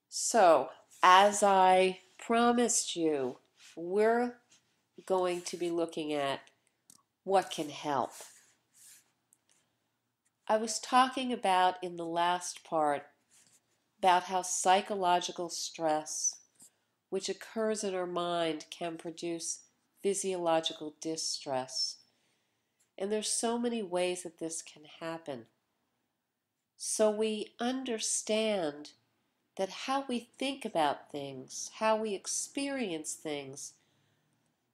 So, as I promised you, we're going to be looking at what can help. I was talking about in the last part about how psychological stress, which occurs in our mind, can produce physiological distress. And there's so many ways that this can happen. So we understand that how we think about things, how we experience things,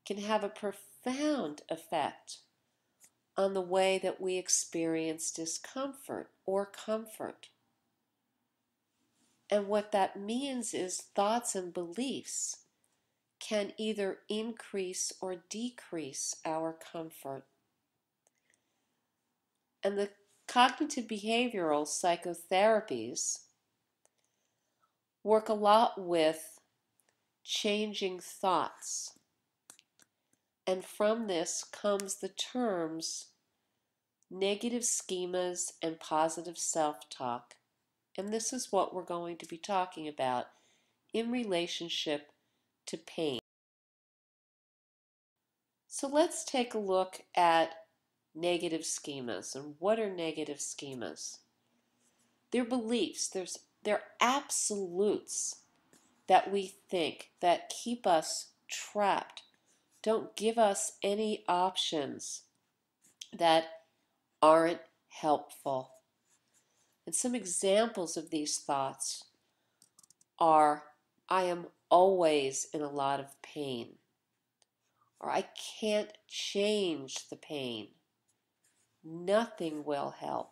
can have a profound effect on the way that we experience discomfort or comfort. And what that means is thoughts and beliefs can either increase or decrease our comfort. And the cognitive behavioral psychotherapies work a lot with changing thoughts. And from this comes the terms negative schemas and positive self-talk. And this is what we're going to be talking about in relationship to pain. So let's take a look at negative schemas. And what are negative schemas? They're beliefs. They're absolutes that we think that keep us trapped, don't give us any options, that aren't helpful. And some examples of these thoughts are, I am always in a lot of pain, or I can't change the pain, nothing will help,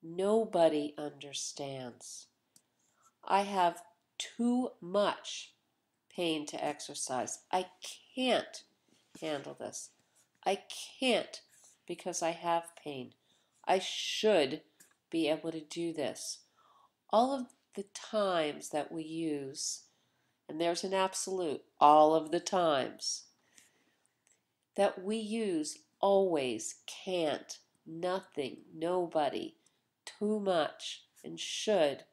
nobody understands, I have too much pain to exercise, I can't handle this, I can't because I have pain, I should be able to do this. All of the times that we use, and there's an absolute, all of the times that we use always, can't, nothing, nobody, too much, and should,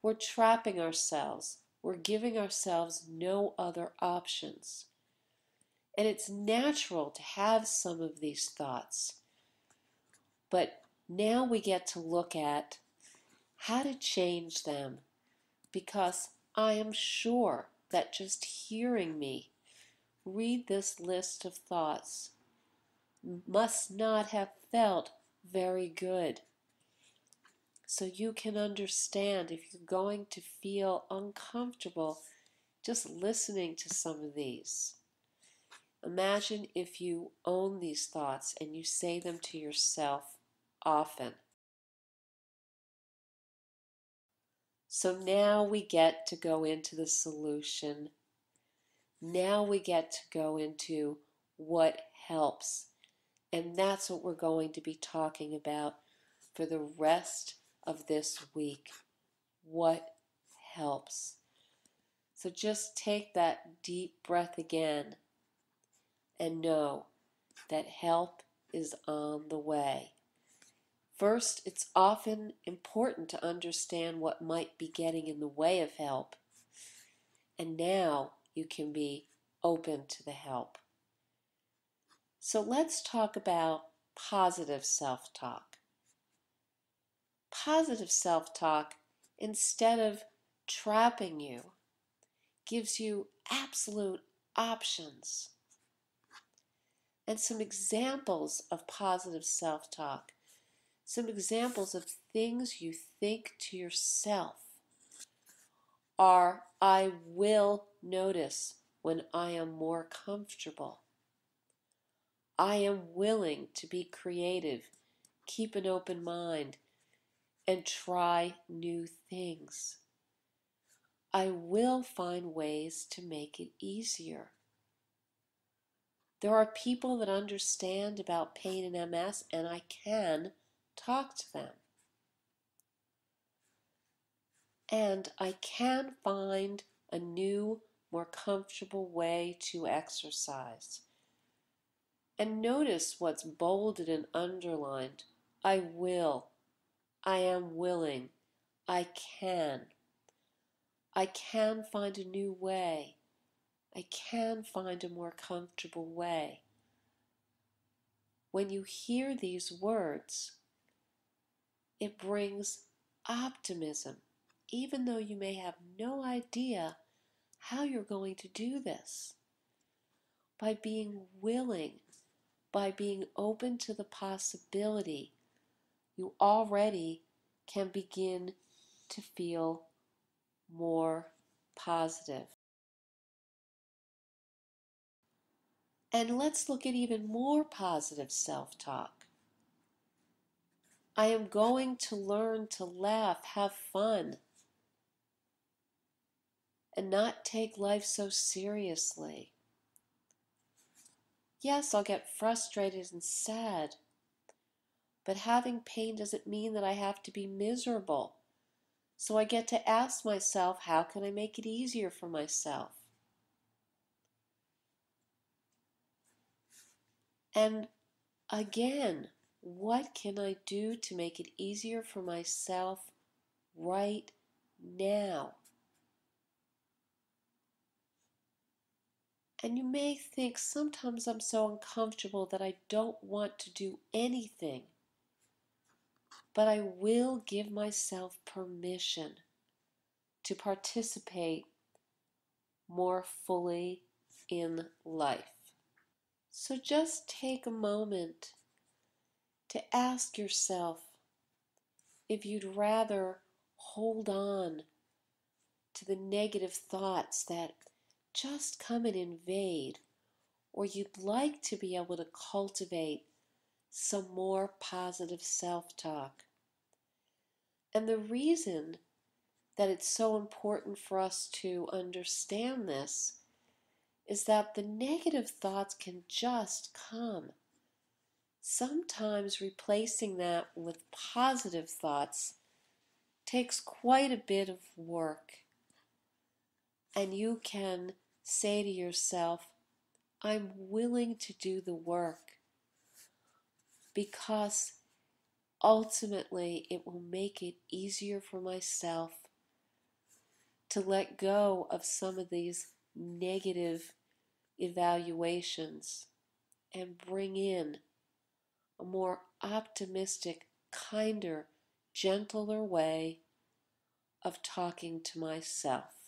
we're trapping ourselves. We're giving ourselves no other options. And it's natural to have some of these thoughts. But now we get to look at how to change them, because I am sure that just hearing me read this list of thoughts must not have felt very good. So you can understand if you're going to feel uncomfortable just listening to some of these. Imagine if you own these thoughts and you say them to yourself often. So now we get to go into the solution. Now we get to go into what helps. And that's what we're going to be talking about for the rest of this week. What helps? So just take that deep breath again and know that help is on the way. First, it's often important to understand what might be getting in the way of help. And now you can be open to the help. So let's talk about positive self-talk. Positive self-talk, instead of trapping you, gives you absolute options. And some examples of positive self-talk, some examples of things you think to yourself are, I will notice when I am more comfortable. I am willing to be creative, keep an open mind, and try new things. I will find ways to make it easier. There are people that understand about pain and MS, and I can talk to them. And I can find a new, more comfortable way to exercise. And notice what's bolded and underlined. I will. I am willing. I can. I can find a new way. I can find a more comfortable way. When you hear these words, it brings optimism, even though you may have no idea how you're going to do this. By being willing, by being open to the possibility, you already can begin to feel more positive. And let's look at even more positive self-talk. I am going to learn to laugh, have fun, and not take life so seriously. Yes, I'll get frustrated and sad, but having pain doesn't mean that I have to be miserable. So I get to ask myself, how can I make it easier for myself? And again, what can I do to make it easier for myself right now? And you may think, sometimes I'm so uncomfortable that I don't want to do anything. But I will give myself permission to participate more fully in life. So just take a moment to ask yourself if you'd rather hold on to the negative thoughts that just come and invade, or you'd like to be able to cultivate some more positive self-talk. And the reason that it's so important for us to understand this is that the negative thoughts can just come. Sometimes replacing that with positive thoughts takes quite a bit of work. And you can say to yourself, I'm willing to do the work because ultimately it will make it easier for myself to let go of some of these negative evaluations and bring in a more optimistic, kinder, gentler way of talking to myself.